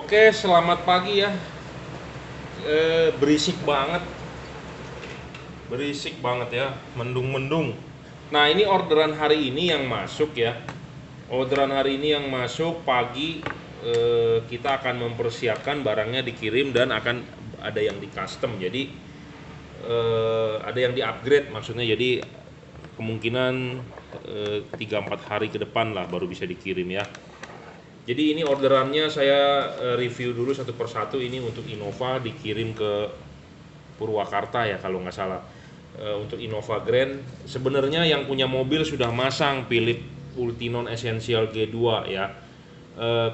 Oke, selamat pagi ya. Berisik banget, ya, mendung-mendung. Nah, ini orderan hari ini yang masuk ya. Orderan hari ini yang masuk pagi. Kita akan mempersiapkan barangnya dikirim dan akan ada yang di custom. Jadi ada yang di upgrade maksudnya. Jadi kemungkinan 3-4 hari ke depan lah baru bisa dikirim ya. Jadi ini orderannya saya review dulu satu persatu. Ini untuk Innova dikirim ke Purwakarta ya kalau nggak salah. Untuk Innova Grand sebenarnya yang punya mobil sudah masang Philips Ultinon Essential G2 ya.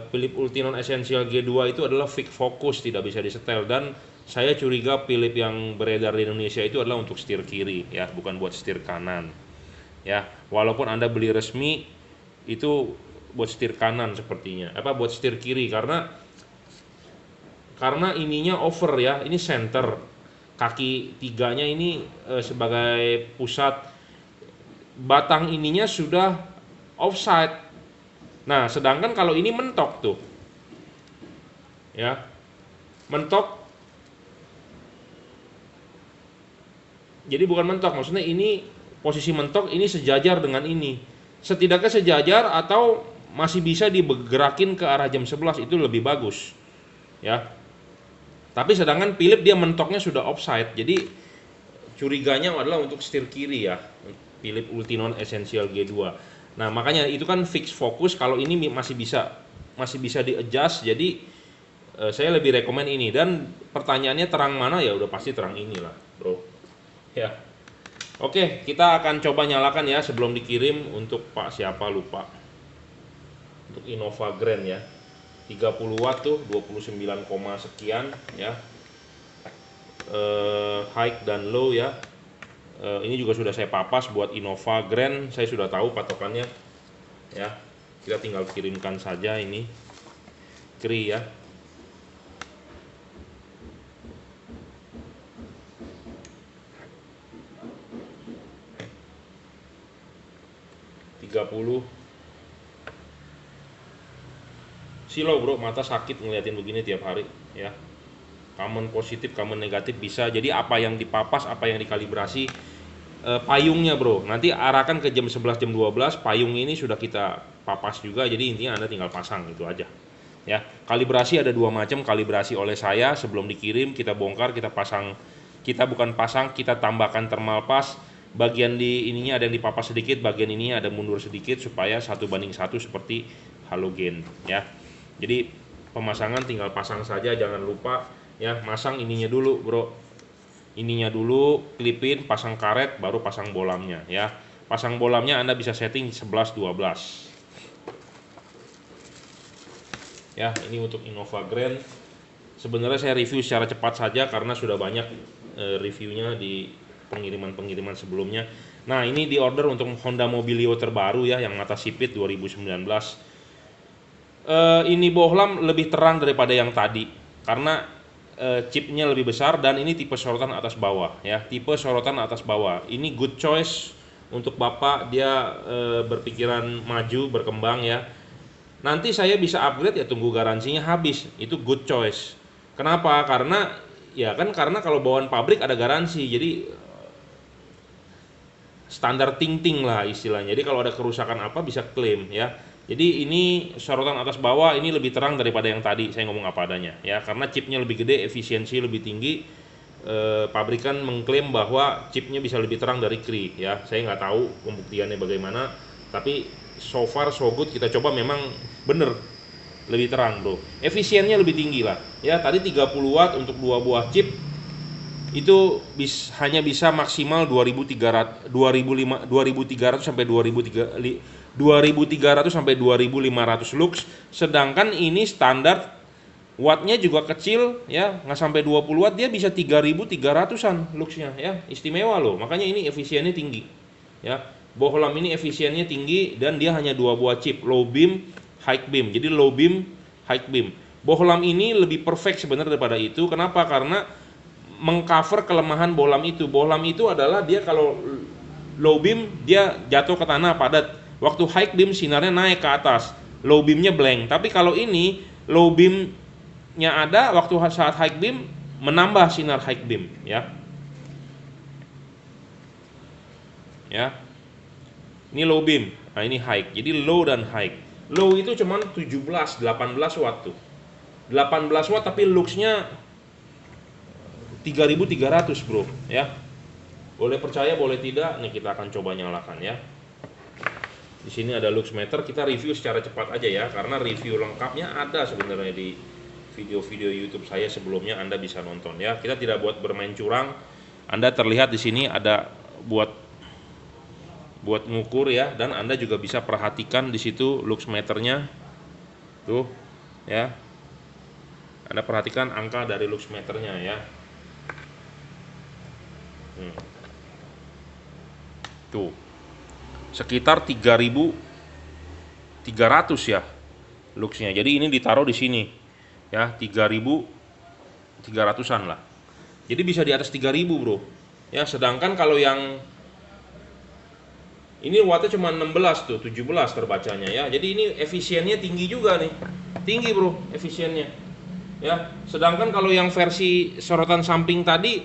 Philips Ultinon Essential G2 itu adalah fix focus, tidak bisa disetel, dan saya curiga Philips yang beredar di Indonesia itu adalah untuk setir kiri ya, bukan buat setir kanan ya. Walaupun Anda beli resmi itu buat setir kanan sepertinya, buat setir kiri, karena ininya over ya, ini center, kaki tiganya ini sebagai pusat, batang ininya sudah offside. Nah, sedangkan kalau ini mentok tuh ya, mentok. Jadi bukan mentok, maksudnya ini posisi mentok, ini sejajar dengan ini, setidaknya sejajar atau masih bisa digerakin ke arah jam 11, itu lebih bagus ya. Tapi sedangkan Philips dia mentoknya sudah offside, jadi curiganya adalah untuk setir kiri ya, Philips Ultinon Essential G2. Nah, makanya itu kan fix fokus, kalau ini masih bisa di-adjust. Jadi saya lebih rekomen ini, dan pertanyaannya terang mana, ya udah pasti terang inilah bro ya. Oke, kita akan coba nyalakan ya sebelum dikirim. Untuk Pak siapa lupa, untuk Innova Grand ya, 30 watt tuh, 29, sekian ya, high dan low ya. Ini juga sudah saya papas buat Innova Grand, saya sudah tahu patokannya ya. Kita tinggal kirimkan saja ini kri ya. Silau bro, mata sakit ngeliatin begini tiap hari ya. Common positif, common negatif bisa. Jadi apa yang dipapas, apa yang dikalibrasi, payungnya bro, nanti arahkan ke jam 11, jam 12, payung ini sudah kita papas juga. Jadi intinya Anda tinggal pasang, itu aja ya. Kalibrasi ada dua macam, kalibrasi oleh saya sebelum dikirim, kita bongkar, kita pasang, kita bukan pasang, kita tambahkan thermal pass. Bagian di ininya ada yang dipapas sedikit, bagian ini ada mundur sedikit supaya 1:1 seperti halogen ya. Jadi pemasangan tinggal pasang saja, jangan lupa ya, masang ininya dulu bro, ininya dulu, klipin, pasang karet, baru pasang bolamnya ya. Pasang bolamnya Anda bisa setting 11, 12 ya. Ini untuk Innova Grand. Sebenarnya saya review secara cepat saja karena sudah banyak reviewnya di pengiriman sebelumnya. Nah, ini di order untuk Honda Mobilio terbaru ya, yang mata sipit 2019. Ini bohlam lebih terang daripada yang tadi karena chipnya lebih besar, dan ini tipe sorotan atas bawah ya, tipe sorotan atas bawah. Ini good choice untuk bapak, dia berpikiran maju, berkembang ya. Nanti saya bisa upgrade ya, tunggu garansinya habis, itu good choice. Kenapa? Karena kalau bawaan pabrik ada garansi, jadi standar ting-ting lah istilahnya. Jadi kalau ada kerusakan apa bisa klaim ya. Jadi ini sorotan atas bawah ini lebih terang daripada yang tadi saya ngomong apa adanya ya, karena chipnya lebih gede, efisiensi lebih tinggi. Pabrikan mengklaim bahwa chipnya bisa lebih terang dari kri ya. Saya nggak tahu pembuktiannya bagaimana, tapi so far so good, kita coba memang bener lebih terang bro. Efisiennya lebih tinggi lah ya. Tadi 30 watt untuk 2 buah chip itu hanya bisa maksimal 2300 sampai 2300 sampai 2500 lux, sedangkan ini standar wattnya juga kecil ya, nggak sampai 20 watt, dia bisa 3300-an luxnya ya. Istimewa loh, makanya ini efisiennya tinggi ya. Bohlam ini efisiennya tinggi dan dia hanya 2 buah chip, low beam, high beam. Jadi low beam, high beam. Bohlam ini lebih perfect sebenarnya daripada itu. Kenapa? Karena mengcover kelemahan bohlam itu. Bohlam itu adalah dia kalau low beam dia jatuh ke tanah padat. Waktu high beam sinarnya naik ke atas. Low beamnya blank. Tapi kalau ini low beam ada waktu saat high beam menambah sinar high beam ya. Ya. Ini low beam. Nah, ini high. Jadi low dan high. Low itu cuman 17, 18 watt tuh. 18 watt tapi luxnya 3300, Bro, ya. Boleh percaya, boleh tidak. Nih kita akan coba nyalakan ya. Di sini ada lux meter, kita review secara cepat aja ya, karena review lengkapnya ada sebenarnya di video-video YouTube saya sebelumnya, Anda bisa nonton ya. Kita tidak buat bermain curang. Anda terlihat di sini ada buat ngukur ya, dan Anda juga bisa perhatikan di situ lux meternya. Tuh, ya. Anda perhatikan angka dari lux meternya ya. Tuh. Sekitar 3300 ya luxnya. Jadi ini ditaruh di sini. Ya, 3300-an lah. Jadi bisa di atas 3000, Bro. Ya, sedangkan kalau yang ini wattnya cuma 16 tuh, 17 terbacanya ya. Jadi ini efisiennya tinggi juga nih. Tinggi, Bro, efisiennya. Ya, sedangkan kalau yang versi sorotan samping tadi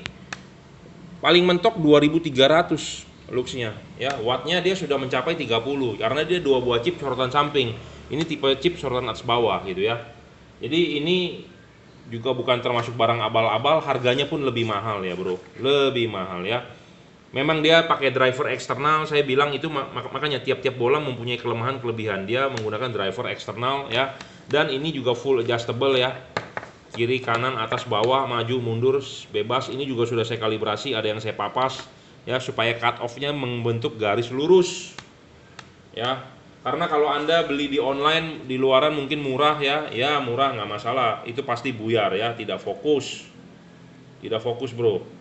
paling mentok 2300 luxnya ya. Wattnya dia sudah mencapai 30 karena dia dua buah chip sorotan samping. Ini tipe chip sorotan atas bawah gitu ya. Jadi ini juga bukan termasuk barang abal-abal, harganya pun lebih mahal ya, Bro. Lebih mahal ya. Memang dia pakai driver eksternal, saya bilang itu makanya tiap-tiap bola mempunyai kelemahan-kelebihan. Dia menggunakan driver eksternal ya, dan ini juga full adjustable ya. Kiri, kanan, atas, bawah, maju, mundur, bebas. Ini juga sudah saya kalibrasi, ada yang saya papas ya supaya cut off-nya membentuk garis lurus. Ya. Karena kalau Anda beli di online di luaran mungkin murah ya. Ya, murah nggak masalah. Itu pasti buyar ya, tidak fokus. Tidak fokus, Bro.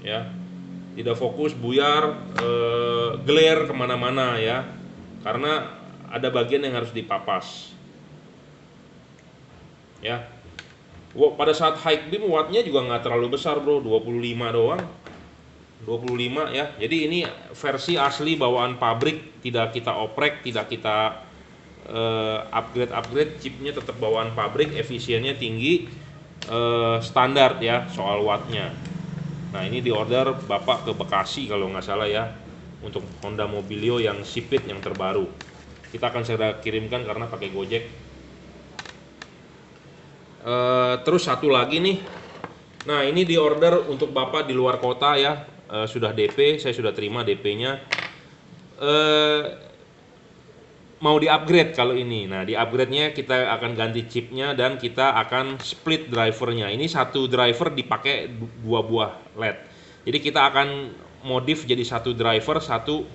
Ya, tidak fokus, buyar, glare kemana-mana ya, karena ada bagian yang harus dipapas ya. Pada saat high beam wattnya juga nggak terlalu besar, Bro, 25 doang, 25 ya. Jadi ini versi asli bawaan pabrik, tidak kita oprek, tidak kita upgrade chipnya, tetap bawaan pabrik, efisiennya tinggi, standar ya soal wattnya. Nah, ini diorder Bapak ke Bekasi kalau nggak salah ya, untuk Honda Mobilio yang Sipit yang terbaru. Kita akan segera kirimkan karena pakai Gojek. Terus satu lagi nih. Nah, ini diorder untuk Bapak di luar kota ya. Sudah DP, saya sudah terima DP-nya. Mau di-upgrade kalau ini. Nah, di-upgrade-nya kita akan ganti chipnya dan kita akan split drivernya. Ini satu driver dipakai dua buah LED. Jadi kita akan modif jadi satu driver, satu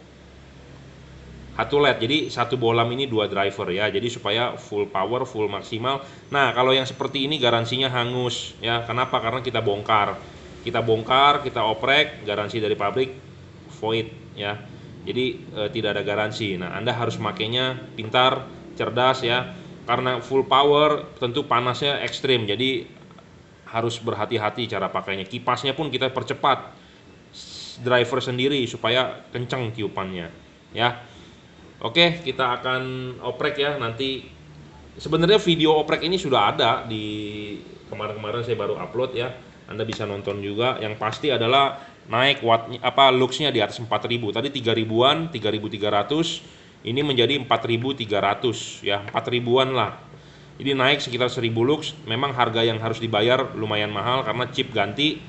LED. Jadi satu bolam ini dua driver ya. Jadi supaya full power, full maksimal. Nah, kalau yang seperti ini garansinya hangus ya. Kenapa? Karena kita bongkar. Kita oprek, garansi dari pabrik void ya. Jadi tidak ada garansi. Nah, Anda harus makainya pintar, cerdas ya. Karena full power tentu panasnya ekstrim. Jadi harus berhati-hati cara pakainya. Kipasnya pun kita percepat. Driver sendiri supaya kencang tiupannya ya. Oke, kita akan oprek ya nanti. Sebenarnya video oprek ini sudah ada di kemarin-kemarin, saya baru upload ya. Anda bisa nonton juga. Yang pasti adalah naik wattnya luxnya di atas 4000. Tadi 3000-an, 3300, ini menjadi 4300 ya, 4000-an lah. Jadi naik sekitar 1000 lux. Memang harga yang harus dibayar lumayan mahal karena chip ganti,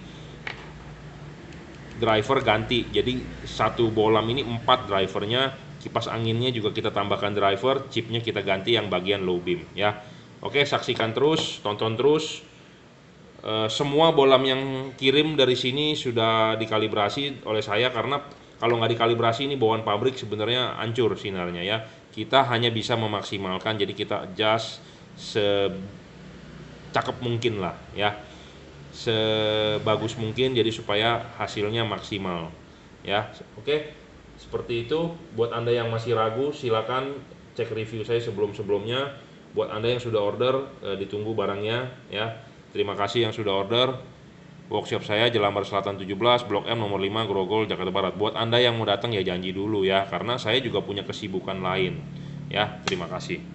driver ganti. Jadi satu bolam ini 4 drivernya, kipas anginnya juga kita tambahkan driver, chipnya kita ganti yang bagian low beam ya. Oke, saksikan terus, tonton terus. Semua bolam yang kirim dari sini sudah dikalibrasi oleh saya, karena kalau nggak dikalibrasi ini bawaan pabrik sebenarnya hancur sinarnya ya. Kita hanya bisa memaksimalkan, jadi kita adjust secakep mungkin lah ya, sebagus mungkin, jadi supaya hasilnya maksimal ya. Oke, seperti itu. Buat Anda yang masih ragu, silakan cek review saya sebelum-sebelumnya. Buat Anda yang sudah order, ditunggu barangnya ya. Terima kasih yang sudah order. Workshop saya Jelambar Selatan 17, Blok M nomor 5, Grogol, Jakarta Barat. Buat Anda yang mau datang ya janji dulu ya, karena saya juga punya kesibukan lain. Ya, terima kasih.